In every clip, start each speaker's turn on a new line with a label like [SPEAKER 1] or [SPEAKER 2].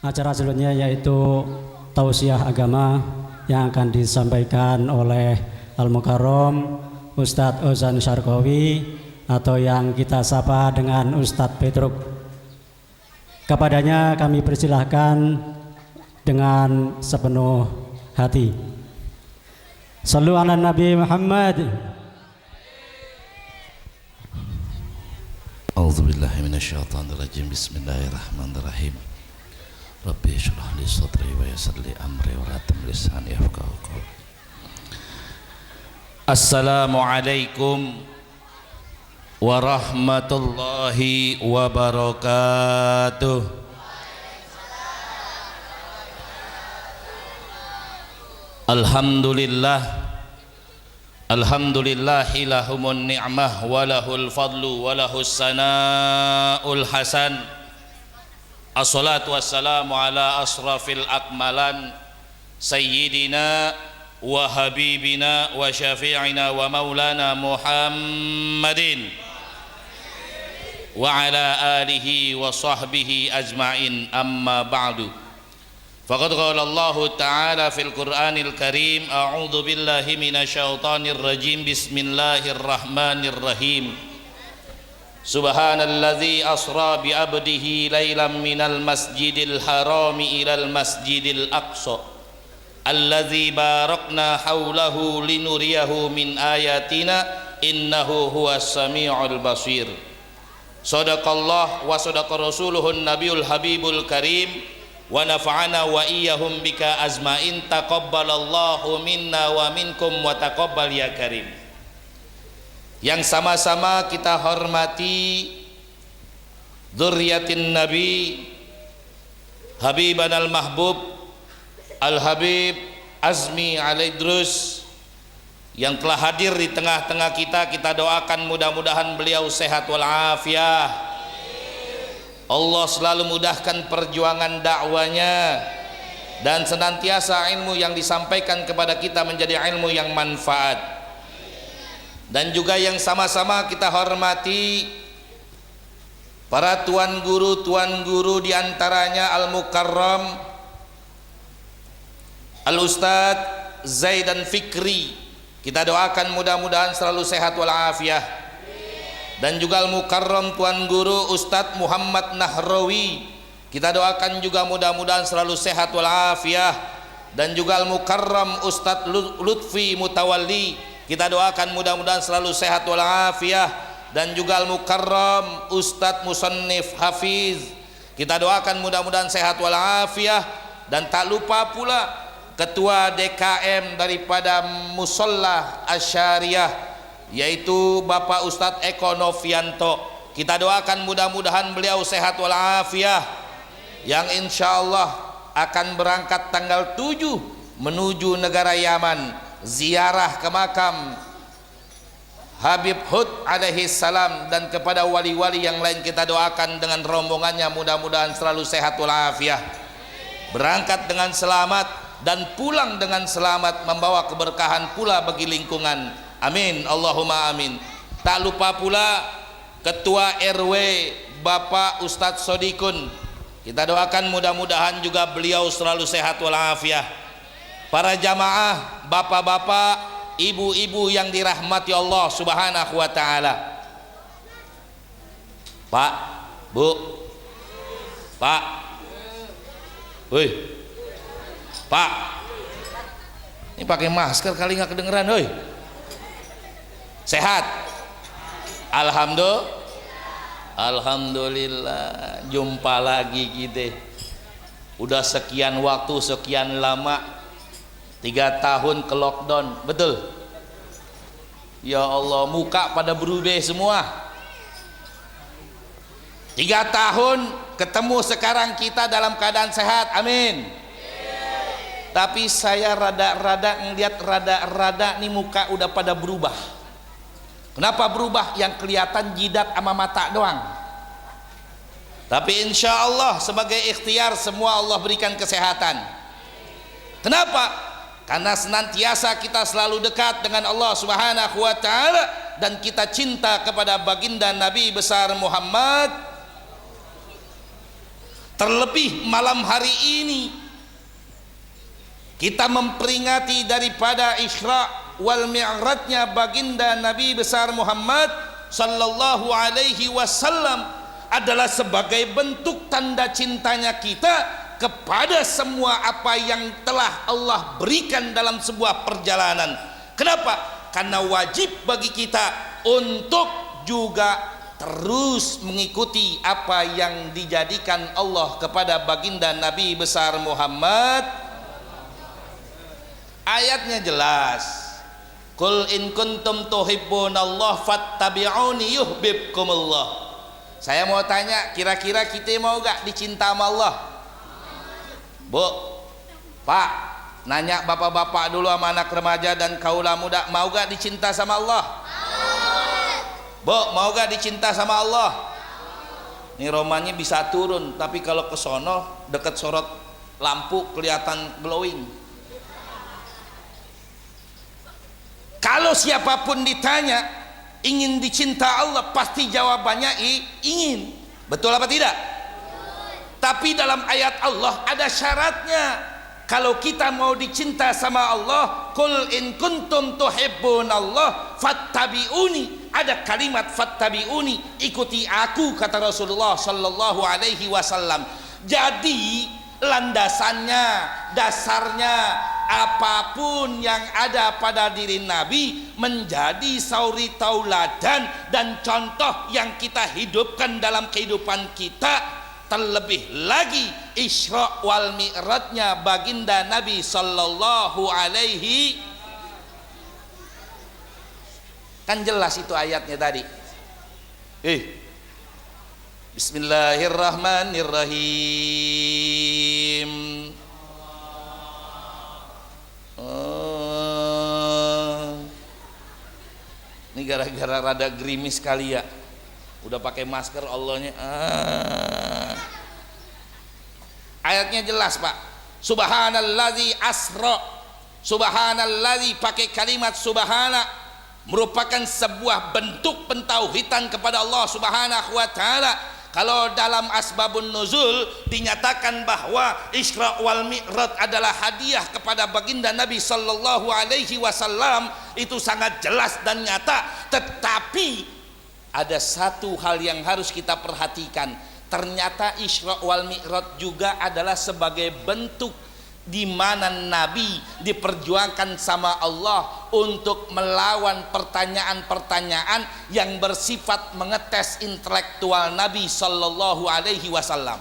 [SPEAKER 1] acara selanjutnya yaitu tausiah agama yang akan disampaikan oleh Al-Mukarram Ustadz Ozan Syarqawi atau yang kita sapa dengan Ustadz Petruk. Kepadanya kami persilahkan dengan sepenuh hati. Sallu ala Nabi Muhammad.
[SPEAKER 2] A'udzubillahi minasyaitonirrajim. Bismillahirrahmanirrahim. Rabbi shrah li sadri wa yassir li amri wa hlul 'uqdatam min lisani yafqahu qawli. Assalamualaikum warahmatullahi wabarakatuh. Alhamdulillahi lahumun ni'mah wa lahul fadlu wa lahus sana'ul hasan. Assalatu wassalamu ala asrafil akmalan sayyidina wa habibina wa syafi'ina wa maulana Muhammadin wa ala alihi wa sahbihi ajma'in, amma ba'du. Faqad qala Allah Ta'ala fil Qur'anil Karim, a'udzu billahi minasyaitonir rajim, bismillahirrahmanirrahim. Subhanalladzi asra bi 'abdihi lailan minal masjidil harami ilal masjidil aqsa alladzi barakna haulahu linuriyahu min ayatina innahu huwas samiul basir. Shadaqallah wa sadaqa rasuluhun nabiyul habibul karim wa nafa'ana wa iyyahum bika azmain. Taqabbalallahu minna wa minkum wa taqabbal ya karim. Yang sama-sama kita hormati dzurriyyatin nabi habiban al-mahbub Al-Habib Azmi Alaidrus yang telah hadir di tengah-tengah kita. Kita doakan mudah-mudahan beliau sehat walafiat. Allah selalu mudahkan perjuangan dakwanya dan senantiasa ilmu yang disampaikan kepada kita menjadi ilmu yang manfaat. Dan juga yang sama-sama kita hormati para tuan guru diantaranya Al-Mukarram Al-Ustadz Zaidan Fikri. Kita doakan mudah-mudahan selalu sehat walafiat. Dan juga Al-Mukarram tuan guru Ustadz Muhammad Nahrawi, kita doakan juga mudah-mudahan selalu sehat walafiat. Dan juga Al-Mukarram Ustadz Lutfi Mutawalli, kita doakan mudah-mudahan selalu sehat walafiat. Dan juga Al-Mukarram Ustadz Musannif Hafiz, kita doakan mudah-mudahan sehat walafiat. Dan tak lupa pula Ketua DKM daripada Musolla Asyariah yaitu Bapak Ustadz Eko Novianto, kita doakan mudah-mudahan beliau sehat walafiat, yang insya Allah akan berangkat tanggal 7 menuju negara Yaman ziarah ke makam Habib Hud alaihi salam. Dan kepada wali-wali yang lain kita doakan dengan rombongannya mudah-mudahan selalu sehat walafiat, berangkat dengan selamat dan pulang dengan selamat, membawa keberkahan pula bagi lingkungan. Amin, Allahumma amin. Tak lupa pula Ketua RW Bapak Ustadz Sodikun, kita doakan mudah-mudahan juga beliau selalu sehat walafiat. Para jamaah, bapak-bapak, ibu-ibu yang dirahmati Allah subhanahu wa ta'ala. Pak, Bu, Pak, woi, Pak, ini pakai masker kali nggak kedengeran, hoi. Sehat? Alhamdulillah, jumpa lagi kita. Udah sekian waktu, sekian lama, 3 tahun ke lockdown, betul? Ya Allah, muka pada berubah semua. 3 tahun ketemu, sekarang kita dalam keadaan sehat, amin. Tapi saya rada-rada ngeliat rada-rada nih muka udah pada berubah. Kenapa berubah? Yang kelihatan jidat sama mata doang. Tapi insya Allah sebagai ikhtiar semua Allah berikan kesehatan. Kenapa? Karena senantiasa kita selalu dekat dengan Allah Subhanahu wa ta'ala dan kita cinta kepada baginda Nabi besar Muhammad. Terlebih malam hari ini kita memperingati daripada Isra wal Mi'rajnya baginda Nabi besar Muhammad sallallahu alaihi wasallam, adalah sebagai bentuk tanda cintanya kita kepada semua apa yang telah Allah berikan dalam sebuah perjalanan. Kenapa? Karena wajib bagi kita untuk juga terus mengikuti apa yang dijadikan Allah kepada baginda Nabi besar Muhammad. Ayatnya jelas. Qul in kuntum tuhibbunallah fattabi'uni yuhibbukumullah. Saya mau tanya, kira-kira kita mau gak dicinta sama Allah? Bu, Pak, nanya bapak-bapak dulu sama anak remaja dan kaula muda, mau gak dicinta sama Allah? Bu, mau gak dicinta sama Allah? Ini romanya bisa turun, tapi kalau ke sono dekat sorot lampu kelihatan glowing. Kalau siapapun ditanya ingin dicinta Allah, pasti jawabannya ingin. Betul apa tidak? Tapi dalam ayat Allah ada syaratnya. Kalau kita mau dicinta sama Allah, qul in kuntum tuhibbunallah fattabi'uni. Ada kalimat fattabi'uni, ikuti aku, kata Rasulullah sallallahu alaihi wasallam. Jadi landasannya, dasarnya, apapun yang ada pada diri Nabi menjadi sauri tauladan dan contoh yang kita hidupkan dalam kehidupan kita. Terlebih lagi Isra wal Mi'rajnya baginda Nabi sallallahu alaihi, kan jelas itu ayatnya tadi. Bismillahirrahmanirrahim. Ini gara-gara rada gerimis kali ya. Udah pakai masker Allahnya. Ayatnya jelas, Pak. Subhanallazi asra. Subhanallazi, pakai kalimat subhana, merupakan sebuah bentuk pentauhidan kepada Allah Subhanahu wa taala. Kalau dalam asbabun nuzul dinyatakan bahwa Isra wal Mi'raj adalah hadiah kepada baginda Nabi sallallahu alaihi wasallam, itu sangat jelas dan nyata. Tetapi ada satu hal yang harus kita perhatikan. Ternyata Isra wal Mi'raj juga adalah sebagai bentuk di mana Nabi diperjuangkan sama Allah untuk melawan pertanyaan-pertanyaan yang bersifat mengetes intelektual Nabi sallallahu alaihi wasallam.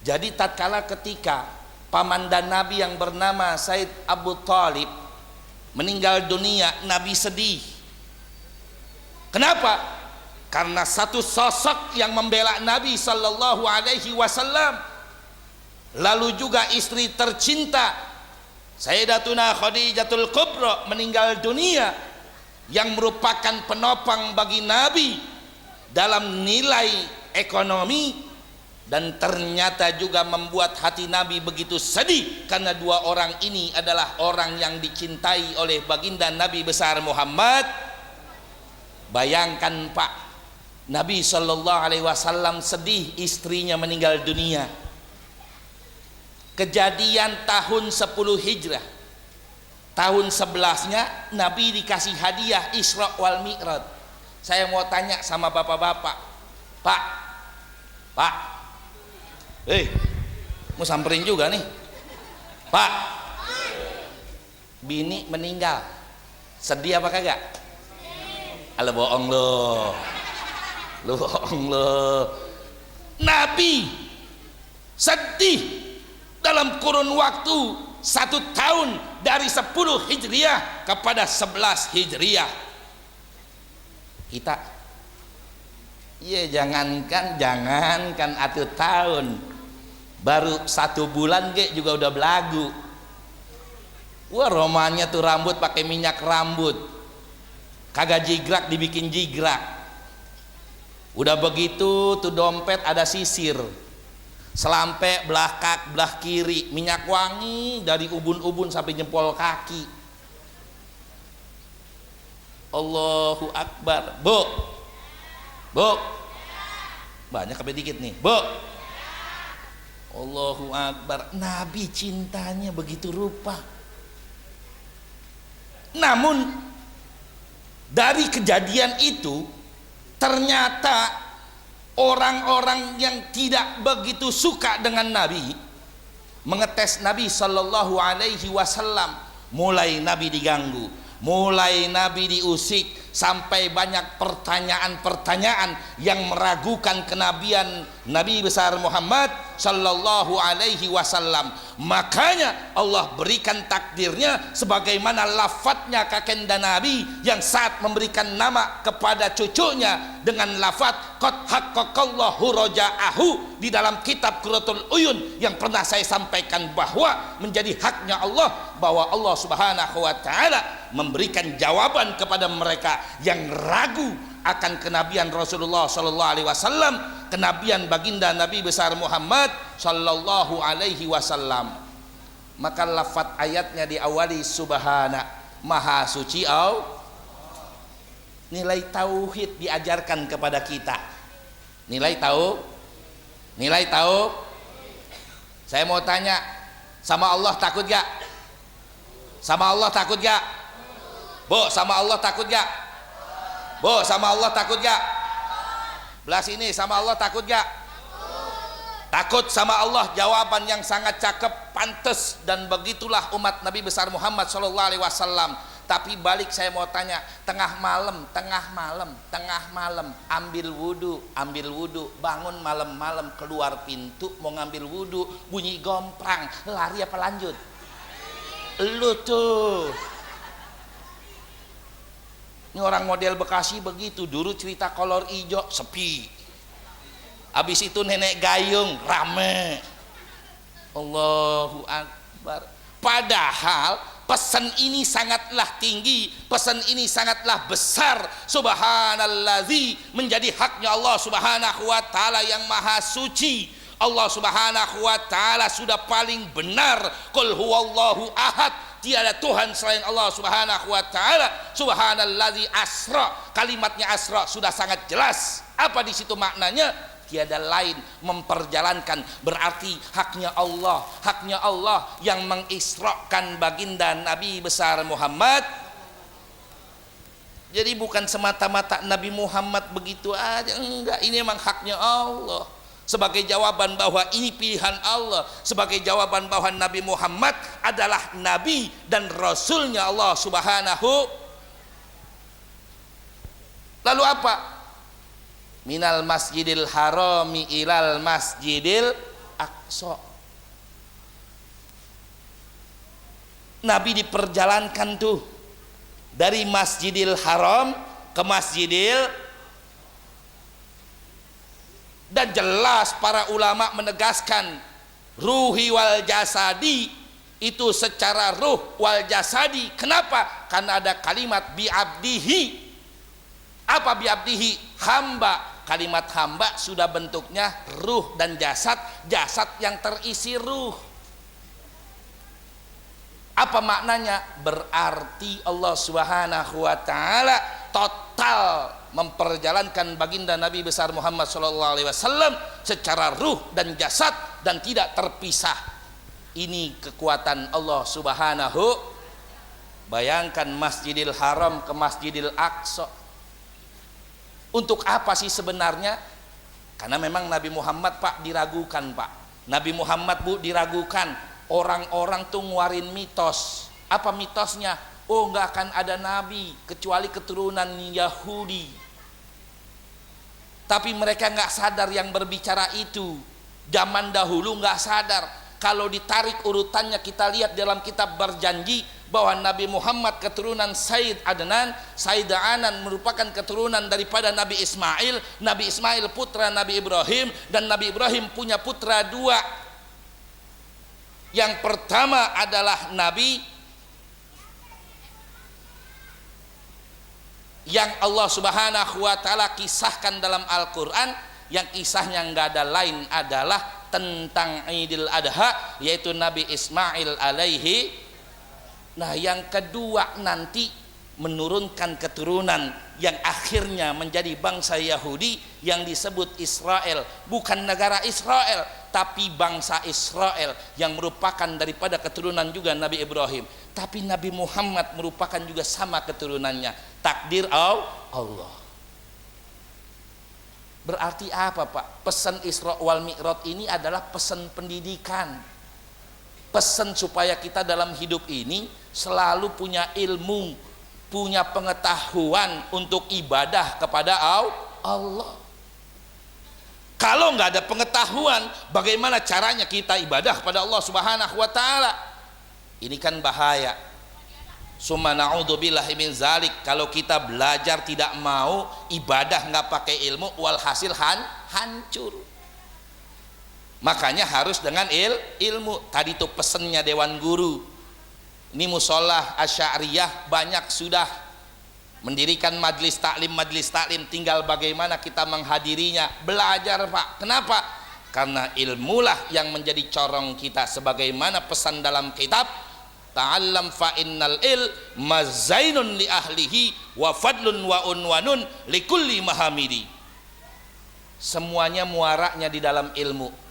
[SPEAKER 2] Jadi tatkala ketika pamandan Nabi yang bernama Said Abu Thalib meninggal dunia, Nabi sedih. Kenapa? Karena satu sosok yang membela Nabi sallallahu alaihi wasallam, lalu juga istri tercinta Sayyidatuna Khadijatul Kubra meninggal dunia, yang merupakan penopang bagi Nabi dalam nilai ekonomi, dan ternyata juga membuat hati Nabi begitu sedih karena dua orang ini adalah orang yang dicintai oleh baginda Nabi besar Muhammad. Bayangkan Pak, Nabi sallallahu alaihi wasallam sedih istrinya meninggal dunia. Kejadian tahun 10 Hijrah, tahun 11-nya Nabi dikasih hadiah Isra wal Mi'raj. Saya mau tanya sama bapak-bapak, Pak, mau samperin juga nih, Pak, bini meninggal, sedih apa kagak? Alah bohong lo, Nabi sedih dalam kurun waktu 1 tahun dari 10 Hijriah kepada 11 Hijriah. Kita jangankan 1 tahun, baru 1 bulan juga udah belagu. Wah, romannya tuh rambut pakai minyak rambut, kagak jigrak dibikin jigrak. Udah begitu tuh dompet ada sisir, selampe belah kiri minyak wangi dari ubun-ubun sampai jempol kaki. Allahu Akbar. Bu, Banyak apa dikit nih, Bu? Allahu Akbar. Nabi cintanya begitu rupa. Namun dari kejadian itu ternyata orang-orang yang tidak begitu suka dengan Nabi mengetes Nabi Sallallahu Alaihi Wasallam. Mulai Nabi diganggu, mulai Nabi diusik, sampai banyak pertanyaan-pertanyaan yang meragukan kenabian Nabi besar Muhammad Sallallahu Alaihi Wasallam. Makanya Allah berikan takdirnya sebagaimana lafadznya kakenda Nabi yang saat memberikan nama kepada cucunya dengan lafadz qad haqqaqallahu roja'ahu di dalam kitab Qurratul Uyun yang pernah saya sampaikan bahwa menjadi haknya Allah, bahwa Allah Subhanahu wa taala memberikan jawaban kepada mereka yang ragu akan kenabian Rasulullah sallallahu alaihi wasallam, kenabian baginda Nabi besar Muhammad sallallahu alaihi wasallam. Maka lafaz ayatnya diawali subhana, maha suci Allah. Nilai tauhid diajarkan kepada kita. Nilai tahu. Saya mau tanya, sama Allah takut gak? Sama Allah takut gak? Bu, sama Allah takut gak? Bu, sama Allah takut gak? Belah sini, sama Allah takut gak? Takut sama Allah, jawaban yang sangat cakep, pantas, dan begitulah umat Nabi besar Muhammad sallallahu alaihi wasallam. Tapi balik saya mau tanya, tengah malam, ambil wudhu, bangun malam-malam, keluar pintu mau ngambil wudhu, bunyi gomprang, lari apa lanjut? Lu tuh. Ini orang model Bekasi begitu, dulu cerita kolor ijo sepi, habis itu nenek gayung rame. Allahu Akbar. Padahal pesan ini sangatlah tinggi, pesan ini sangatlah besar. Subhanalladzi, menjadi haknya Allah Subhanahu wa taala yang maha suci. Allah Subhanahu wa taala sudah paling benar. Qul huwallahu ahad, tiada Tuhan selain Allah Subhanahu wa taala. Subhanalladzi asra, kalimatnya asra sudah sangat jelas. Apa di situ maknanya? Tiada lain memperjalankan, berarti haknya Allah yang mengisrakan baginda Nabi besar Muhammad. Jadi bukan semata-mata Nabi Muhammad begitu aja, enggak, ini memang haknya Allah. Sebagai jawaban bahwa ini pilihan Allah, sebagai jawaban bahwa Nabi Muhammad adalah Nabi dan Rasulnya Allah Subhanahu. Lalu apa? Minal masjidil harami ilal masjidil aqsa. Nabi diperjalankan tuh dari masjidil haram ke masjidil, dan jelas para ulama menegaskan ruhi wal jasadi itu secara ruh wal jasadi. Kenapa? Karena ada kalimat bi'abdihi. Apa bi'abdihi? Hamba. Kalimat hamba sudah bentuknya ruh dan jasad, jasad yang terisi ruh. Apa maknanya? Berarti Allah Subhanahu wa taala total memperjalankan baginda Nabi besar Muhammad sallallahu alaihi wasallam secara ruh dan jasad dan tidak terpisah. Ini kekuatan Allah Subhanahu. Bayangkan Masjidil Haram ke Masjidil Aqsa. Untuk apa sih sebenarnya? Karena memang Nabi Muhammad Pak diragukan Pak. Nabi Muhammad Bu diragukan. Orang-orang tuh nguarin mitos. Apa mitosnya? Oh, nggak akan ada nabi kecuali keturunan Yahudi. Tapi mereka nggak sadar yang berbicara itu. Zaman dahulu nggak sadar. Kalau ditarik urutannya kita lihat dalam kitab Berjanji bahwa Nabi Muhammad keturunan Said Adnan, Said Anan merupakan keturunan daripada Nabi Ismail. Nabi Ismail putra Nabi Ibrahim, dan Nabi Ibrahim punya putra dua. Yang pertama adalah Nabi yang Allah Subhanahu wa taala kisahkan dalam Al-Qur'an, yang kisahnya enggak ada lain adalah tentang Idul Adha, yaitu Nabi Ismail alaihi. Nah, yang kedua nanti menurunkan keturunan yang akhirnya menjadi bangsa Yahudi yang disebut Israel. Bukan negara Israel, tapi bangsa Israel yang merupakan daripada keturunan juga Nabi Ibrahim. Tapi Nabi Muhammad merupakan juga sama keturunannya. Takdir Allah. Berarti apa, Pak? Pesan Isra wal Mi'raj ini adalah pesan pendidikan. Pesan supaya kita dalam hidup ini selalu punya ilmu, punya pengetahuan untuk ibadah kepada Allah. Kalau nggak ada pengetahuan, bagaimana caranya kita ibadah kepada Allah Subhanahu wa taala? Ini kan bahaya. Summa na'udzubillahi min zalik. Kalau kita belajar tidak mau ibadah nggak pakai ilmu, walhasil hancur. Makanya harus dengan ilmu. Tadi tuh pesennya Dewan Guru. Ini musola Asy'ariyah banyak sudah mendirikan majelis taklim, tinggal bagaimana kita menghadirinya. Belajar, Pak. Kenapa? Karena ilmulah yang menjadi corong kita, sebagaimana pesan dalam kitab, ta'allam fa innal mazainun li ahlihi wa fadlun wa unwanun likulli mahamidi. Semuanya muaranya di dalam ilmu.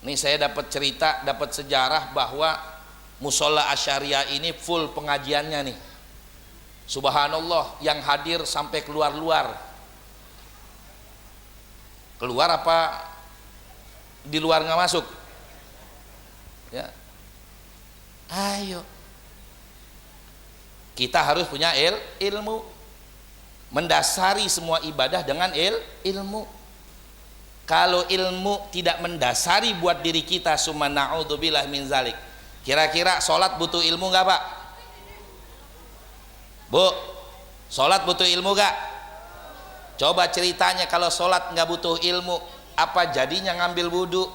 [SPEAKER 2] Ini saya dapat cerita, dapat sejarah bahwa musola Asy'ariyah ini full pengajiannya nih. Subhanallah, yang hadir sampai keluar-luar. Keluar apa di luar nggak masuk? Ya. Ayo. Kita harus punya ilmu. Mendasari semua ibadah dengan ilmu. Kalau ilmu tidak mendasari buat diri kita, summa na'udzubillahi min zalik. Kira-kira sholat butuh ilmu nggak, Pak? Bu, sholat butuh ilmu gak? Coba ceritanya kalau sholat nggak butuh ilmu, apa jadinya ngambil wudhu?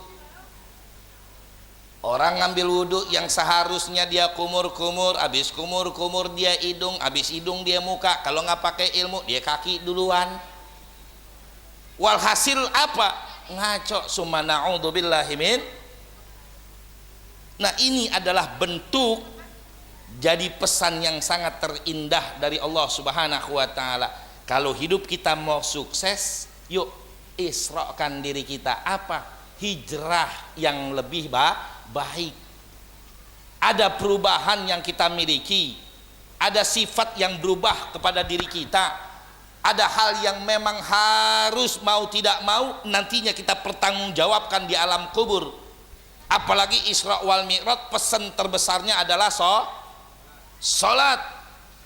[SPEAKER 2] Orang ngambil wudhu yang seharusnya dia kumur-kumur, habis kumur-kumur dia hidung, habis hidung dia muka. Kalau nggak pakai ilmu, dia kaki duluan. Walhasil apa? Ngaco. Summa na'udzubillahi min. Nah, ini adalah bentuk jadi pesan yang sangat terindah dari Allah Subhanahu wa taala. Kalau hidup kita mau sukses, yuk isrokan diri kita. Apa? Hijrah yang lebih baik. Ada perubahan yang kita miliki, ada sifat yang berubah kepada diri kita. Ada hal yang memang harus mau tidak mau nantinya kita pertanggungjawabkan di alam kubur. Apalagi Isra wal Mi'raj, pesan terbesarnya adalah salat.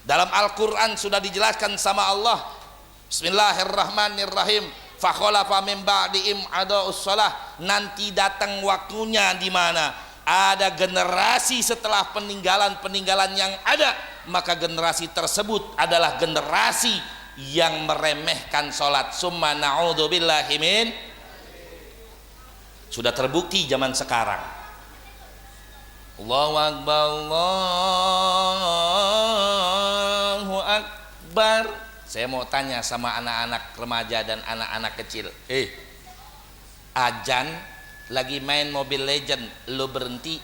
[SPEAKER 2] Dalam Al-Qur'an sudah dijelaskan sama Allah. Bismillahirrahmanirrahim. Fa khalafa min ba'dihim adaa'us shalah. Nanti datang waktunya di mana ada generasi setelah peninggalan yang ada, maka generasi tersebut adalah generasi yang meremehkan salat. Summa na'udzubillahi min. Sudah terbukti zaman sekarang. Allahu Akbar, Allahu Akbar. Saya mau tanya sama anak-anak remaja dan anak-anak kecil. Ajan lagi main Mobile Legend, lu berhenti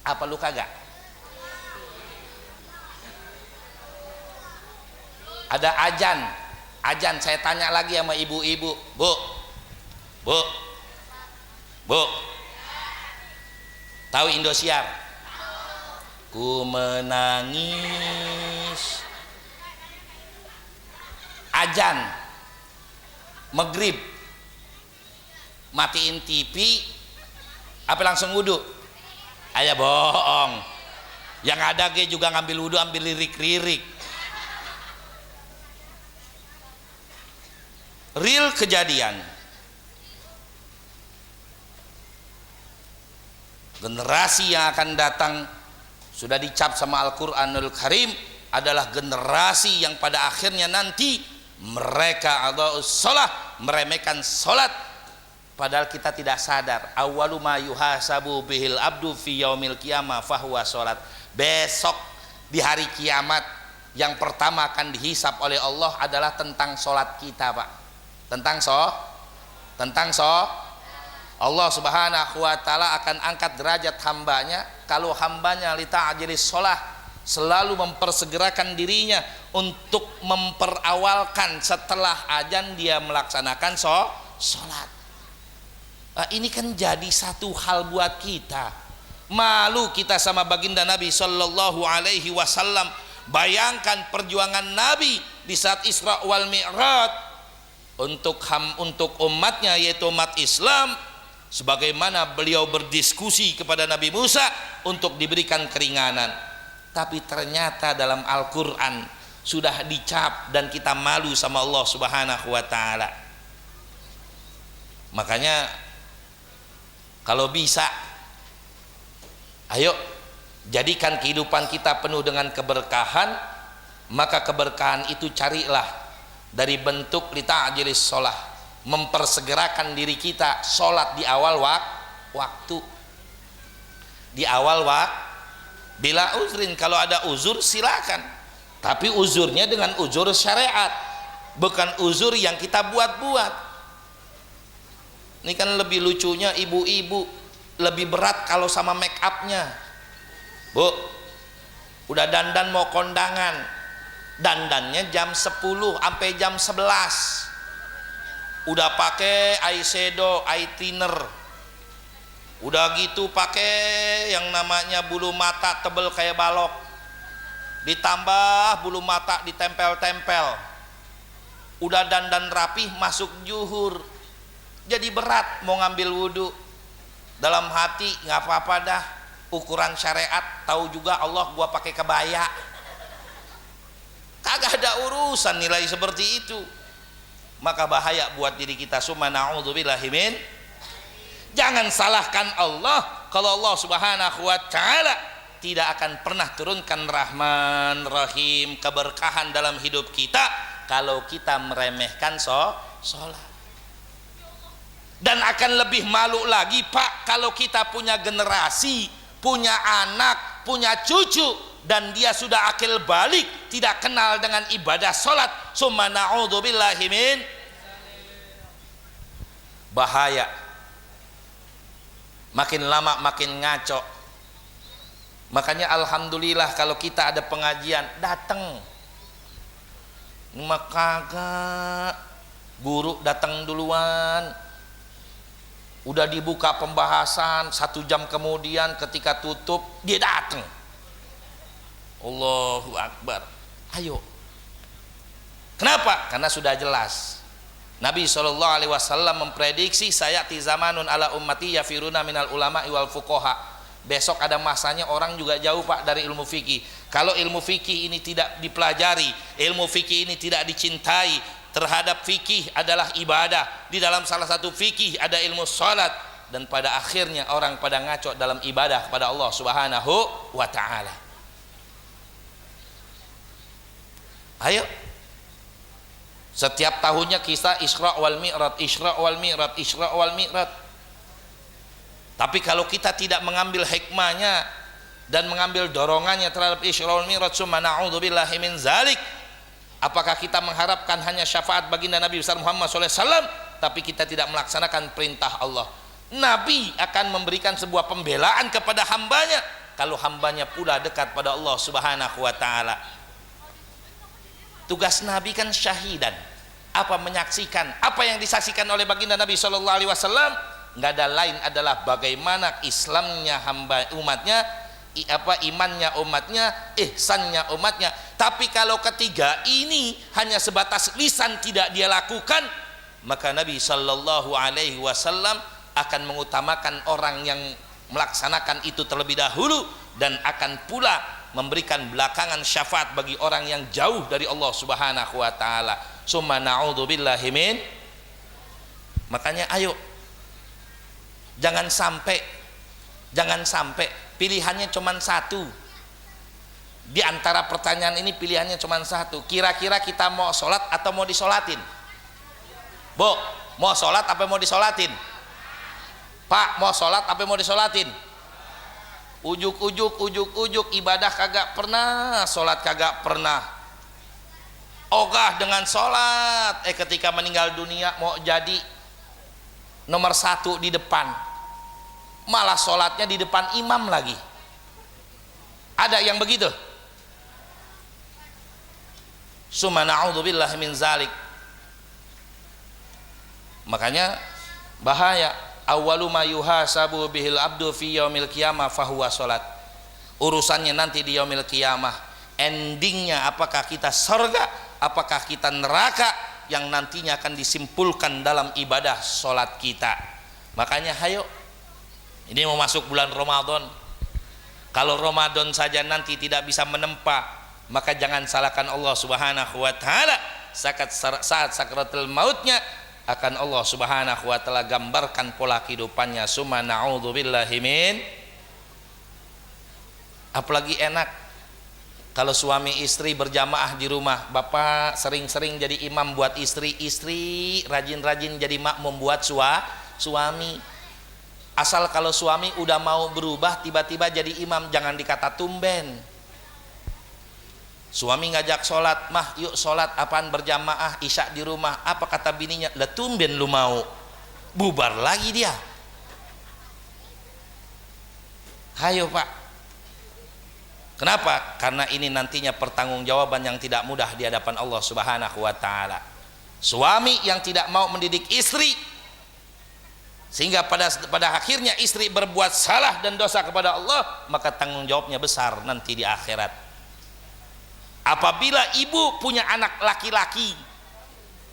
[SPEAKER 2] apa lu kagak? Ada ajan saya tanya lagi sama ibu-ibu. Bu, tahu Indosiar? Ku menangis. Ajan maghrib, matiin TV apa langsung wudhu? Ayah bohong. Yang ada ge juga ngambil wudhu, ambil lirik-lirik. Real kejadian. Generasi yang akan datang sudah dicap sama Al-Qur'anul Karim adalah generasi yang pada akhirnya nanti mereka adaa'us shalah, meremehkan salat, padahal kita tidak sadar. Awwalu ma yuhasabu bihil abdu fi yaumil qiyamah fahuwa salat. Besok di hari kiamat yang pertama akan dihisap oleh Allah adalah tentang salat kita, Pak. Tentang Allah Subhanahu wa taala akan angkat derajat hambanya. Kalau hambanya li ta'jilis shalah, selalu mempersegerakan dirinya untuk memperawalkan setelah azan dia melaksanakan sholat. Nah, ini kan jadi satu hal buat kita. Malu kita sama baginda Nabi Sallallahu Alaihi Wasallam. Bayangkan perjuangan Nabi di saat Isra wal Mi'raj untuk umatnya, yaitu umat Islam, sebagaimana beliau berdiskusi kepada Nabi Musa untuk diberikan keringanan. Tapi ternyata dalam Al-Quran sudah dicap dan kita malu sama Allah Subhanahu wa Ta'ala. Makanya kalau bisa, ayo jadikan kehidupan kita penuh dengan keberkahan. Maka keberkahan itu carilah dari bentuk lita'jilis sholah, mempersegerakan diri kita sholat di awal waktu, di awal waktu. Bila uzrin, kalau ada uzur silakan, tapi uzurnya dengan uzur syariat, bukan uzur yang kita buat-buat. Ini kan lebih lucunya ibu-ibu lebih berat kalau sama make upnya. Bu, udah dandan mau kondangan, dandannya jam 10 sampai jam 11, udah pakai eyeshadow, eyeliner, udah gitu pakai yang namanya bulu mata tebel kayak balok, ditambah bulu mata ditempel-tempel, udah dandan rapih masuk zuhur. Jadi berat mau ngambil wudhu. Dalam hati nggak apa-apa dah, ukuran syariat, tahu juga Allah gua pakai kebaya, kagak ada urusan nilai seperti itu. Maka bahaya buat diri kita. Summa na'udzubillahi min. Jangan salahkan Allah kalau Allah Subhanahu wa Ta'ala tidak akan pernah turunkan Rahman Rahim, keberkahan dalam hidup kita kalau kita meremehkan sholat. Dan akan lebih malu lagi Pak kalau kita punya generasi, punya anak, punya cucu, dan dia sudah akil balik, tidak kenal dengan ibadah sholat. Summa na'udzubillahi min. Bahaya. Makin lama makin ngaco. Makanya alhamdulillah kalau kita ada pengajian datang. Maka kagak, guru datang duluan. Udah dibuka pembahasan, 1 jam kemudian ketika tutup dia datang. Allahu Akbar. Ayo. Kenapa? Karena sudah jelas. Nabi SAW memprediksi sayati zamanun ala ummati yafiruna minal ulama wal fuqaha. Besok ada masanya orang juga jauh Pak dari ilmu fikih. Kalau ilmu fikih ini tidak dipelajari, ilmu fikih ini tidak dicintai, terhadap fikih adalah ibadah, di dalam salah satu fikih ada ilmu salat, dan pada akhirnya orang pada ngaco dalam ibadah kepada Allah Subhanahu wa Ta'ala. Ayo, setiap tahunnya kisah Isra wal Mi'raj, Isra wal Mi'raj, Isra wal Mi'raj. Tapi kalau kita tidak mengambil hikmahnya dan mengambil dorongannya terhadap Isra wal Mi'raj, summa na'udzubillahi min zalik, apakah kita mengharapkan hanya syafaat baginda Nabi besar Muhammad SAW, tapi kita tidak melaksanakan perintah Allah? Nabi akan memberikan sebuah pembelaan kepada hambanya kalau hambanya pula dekat pada Allah Subhanahu wa Ta'ala. Tugas Nabi kan syahidan, apa menyaksikan apa yang disaksikan oleh baginda Nabi SAW. Nggak ada lain adalah bagaimana Islamnya hamba umatnya, imannya umatnya, ihsannya umatnya. Tapi kalau ketiga ini hanya sebatas lisan tidak dia lakukan, maka Nabi Sallallahu Alaihi Wasallam akan mengutamakan orang yang melaksanakan itu terlebih dahulu, dan akan pula memberikan belakangan syafaat bagi orang yang jauh dari Allah Subhanahu wa Ta'ala. Summa na'udzubillahi min. Makanya ayo, jangan sampai pilihannya cuma satu. Di antara pertanyaan ini pilihannya cuma satu. Kira-kira kita mau sholat atau mau disolatin? Bu, mau sholat apa mau disolatin? Pak, mau sholat apa mau disolatin? Ujuk-ujuk ibadah kagak pernah, sholat kagak pernah. Ogah dengan sholat, ketika meninggal dunia mau jadi nomor 1 di depan, malah sholatnya di depan imam lagi. Ada yang begitu? Summa na'udzubillahi min zalik. Makanya bahaya. Awwalu ma yuhasabu bihil abdu fi yaumil qiyamah fahuwa salat. Urusannya nanti di yaumil qiyamah, endingnya apakah kita surga, apakah kita neraka, yang nantinya akan disimpulkan dalam ibadah salat kita. Makanya hayo, ini mau masuk bulan Ramadan. Kalau Ramadan saja nanti tidak bisa menempa, maka jangan salahkan Allah Subhanahu wa taala. Saat sakratul mautnya akan Allah Subhanahu wa taala gambarkan pola kehidupannya. Summa na'udzubillahi min. Apalagi enak kalau suami istri berjamaah di rumah. Bapak sering-sering jadi imam buat istri, istri rajin-rajin jadi makmum buat suami. Asal kalau suami udah mau berubah tiba-tiba jadi imam, jangan dikata tumben. Suami ngajak sholat, mah yuk sholat apaan berjamaah isya di rumah. Apa kata bininya? Lah tumben lu mau. Bubar lagi dia. Hayo pak. Kenapa? Karena ini nantinya pertanggungjawaban yang tidak mudah di hadapan Allah Subhanahu wa taala. Suami yang tidak mau mendidik istri, sehingga pada akhirnya istri berbuat salah dan dosa kepada Allah, maka tanggung jawabnya besar nanti di akhirat. Apabila ibu punya anak laki-laki,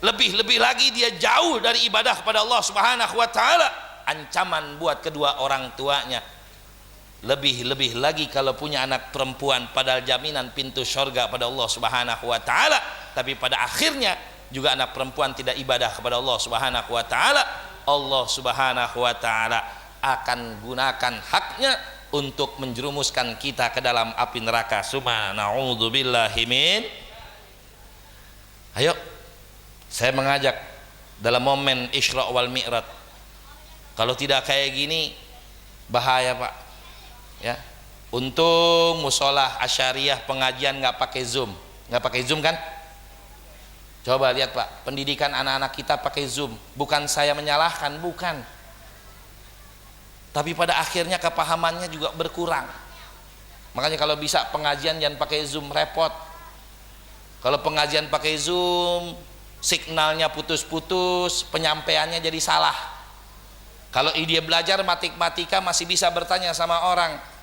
[SPEAKER 2] lebih lagi dia jauh dari ibadah kepada Allah Subhanahu wa taala, ancaman buat kedua orang tuanya. Lebih lagi kalau punya anak perempuan, padahal jaminan pintu surga pada Allah Subhanahu wa taala, tapi pada akhirnya juga anak perempuan tidak ibadah kepada Allah Subhanahu wa taala. Allah Subhanahu wa taala akan gunakan haknya untuk menjerumuskan kita ke dalam api neraka. Summa na'udzubillahi min. Ayo, saya mengajak dalam momen Isra wal Mi'raj. Kalau tidak kayak gini bahaya pak. Ya, untung musola Asyariyah pengajian nggak pakai Zoom, kan? Coba lihat pak, pendidikan anak-anak kita pakai Zoom. Bukan saya menyalahkan, bukan. Tapi pada akhirnya kepahamannya juga berkurang. Makanya kalau bisa pengajian jangan pakai Zoom, repot. Kalau pengajian pakai Zoom, signalnya putus-putus, penyampaiannya jadi salah. Kalau dia belajar matematika masih bisa bertanya sama orang.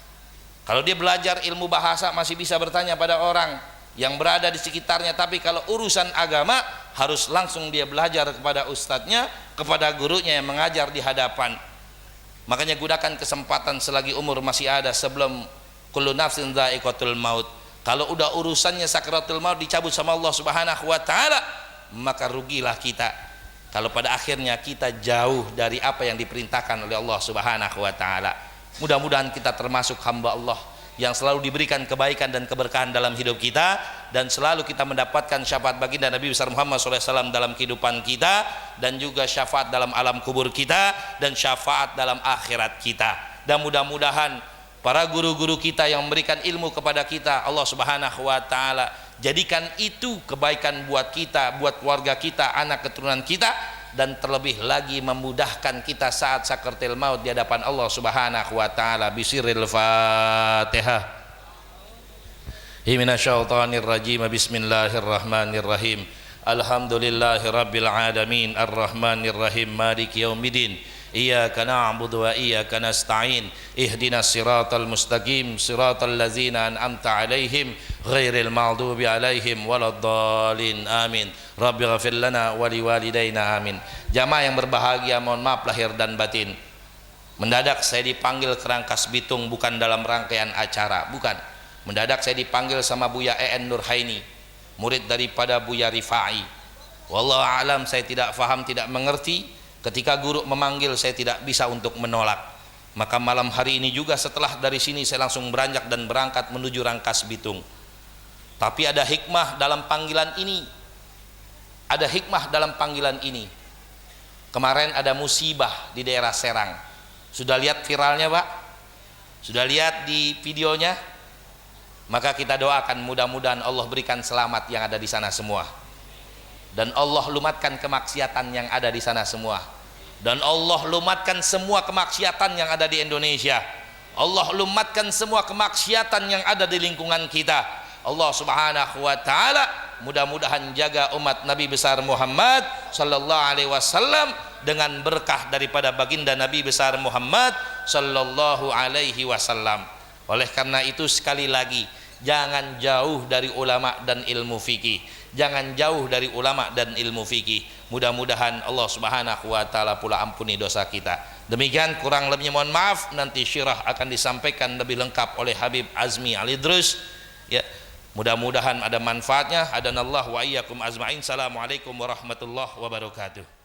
[SPEAKER 2] Kalau dia belajar ilmu bahasa masih bisa bertanya pada orang yang berada di sekitarnya. Tapi kalau urusan agama harus langsung dia belajar kepada ustadznya, kepada gurunya yang mengajar di hadapan. Makanya gunakan kesempatan selagi umur masih ada sebelum kullu nafsin dha'iqatul maut. Kalau udah urusannya sakratul maut dicabut sama Allah Subhanahu wa taala, maka rugilah kita. Kalau pada akhirnya kita jauh dari apa yang diperintahkan oleh Allah Subhanahu wa taala. Mudah-mudahan kita termasuk hamba Allah yang selalu diberikan kebaikan dan keberkahan dalam hidup kita, dan selalu kita mendapatkan syafaat baginda Nabi besar Muhammad SAW dalam kehidupan kita, dan juga syafaat dalam alam kubur kita, dan syafaat dalam akhirat kita. Dan mudah-mudahan para guru-guru kita yang memberikan ilmu kepada kita, Allah Subhanahu wa taala jadikan itu kebaikan buat kita, buat keluarga kita, anak keturunan kita, dan terlebih lagi memudahkan kita saat sakratul maut di hadapan Allah Subhanahu wa taala. Bisiril Fatihah. Minasyaitonir rajim. Bismillahirrahmanirrahim. Alhamdulillahirabbil alamin arrahmanir rahim maliki yaumiddin. Iyyaka na'budu wa iyyaka nasta'in. Ihdinas siratal mustaqim, siratal ladzina an'amta 'alaihim ghairil maghdubi 'alaihim waladdallin. Amin. Rabbi ghafir lana wa liwalidayna amin. Jamaah yang berbahagia, mohon maaf lahir dan batin. Mendadak saya dipanggil ke Rangkas Bitung, bukan dalam rangkaian acara, bukan. Mendadak saya dipanggil sama Buya EN Nurhaini, murid daripada Buya Rifai. Wallahu a'lam, saya tidak faham, tidak mengerti. Ketika guru memanggil saya tidak bisa untuk menolak. Maka malam hari ini juga setelah dari sini saya langsung beranjak dan berangkat menuju Rangkas Bitung. Tapi ada hikmah dalam panggilan ini. Ada hikmah dalam panggilan ini. Kemarin ada musibah di daerah Serang. Sudah lihat viralnya pak? Sudah lihat di videonya? Maka kita doakan mudah-mudahan Allah berikan selamat yang ada di sana semua. Dan Allah lumatkan kemaksiatan yang ada di sana semua. Dan Allah lumatkan semua kemaksiatan yang ada di Indonesia. Allah lumatkan semua kemaksiatan yang ada di lingkungan kita. Allah Subhanahu wa taala mudah-mudahan jaga umat Nabi besar Muhammad sallallahu alaihi wasallam dengan berkah daripada baginda Nabi besar Muhammad sallallahu alaihi wasallam. Oleh karena itu sekali lagi, jangan jauh dari ulama dan ilmu fikih. Jangan jauh dari ulama dan ilmu fikih. Mudah-mudahan Allah Subhanahu wa taala pula ampuni dosa kita. Demikian, kurang lebihnya mohon maaf. Nanti syirah akan disampaikan lebih lengkap oleh Habib Azmi Al-Idrus. Ya, mudah-mudahan ada manfaatnya. Hadanallahu wa iyyakum ajmain. Assalamualaikum warahmatullahi wabarakatuh.